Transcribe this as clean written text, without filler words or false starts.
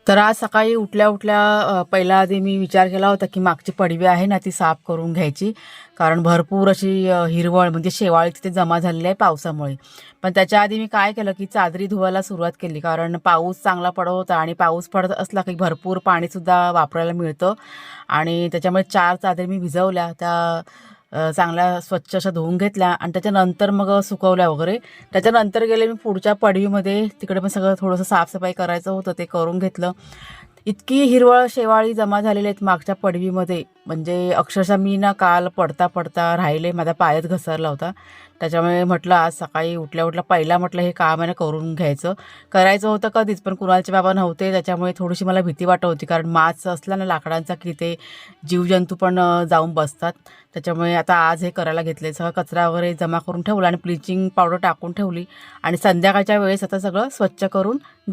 तर आज सकाळी उठल्या-उठल्या पहिला आधी मी विचार केला होता, की मागची पडवी आहे ना, ती साफ करून घ्यायची. कारण भरपूर अशी हिरवळ म्हणजे शेवाळ तिथे जमा झालेली आहे पावसामुळे. पण त्याच्या आधी मी काय केलं, की चादरी धुवायला सुरुवात केली. कारण पाऊस चांगला पडत होता आणि पाऊस पडत असला, की भरपूर पाणीसुद्धा वापरायला मिळतं आणि त्याच्यामुळे 4 चादरी मी भिजवल्या. त्या चांगल्या स्वच्छ अशा धुवून घेतल्या आणि त्याच्यानंतर मग सुकवल्या वगैरे. त्याच्यानंतर गेले मी पुढच्या पडवीमध्ये. तिकडे पण सगळं थोडंसं साफसफाई करायचं होतं, ते करून घेतलं. इतकी हिरवळ शेवाळी जमा झालेली आहेत मागच्या पडवीमध्ये, म्हणजे अक्षरशः मी ना काल पडता-पडता राहिले, माझा पायच घसरला होता. त्याच्यामुळे म्हटलं आज सकाळी उठल्या-उठल्या पहिला म्हटलं हे काम आहे ना करून घ्यायचं. करायचं होतं कधीच, पण कुणालचे बाबा नव्हते. त्याच्यामुळे थोडीशी मला भीती वाटत होती, कारण माच असला ना लाकडांचा की ते जीवजंतू पण जाऊन बसतात. त्याच्यामुळे आता आज हे करायला घेतले. सगळा कचरा वगैरे जमा करून ठेवला आणि ब्लिचिंग पावडर टाकून ठेवली आणि संध्याकाळच्या वेळेस आता सगळं स्वच्छ करून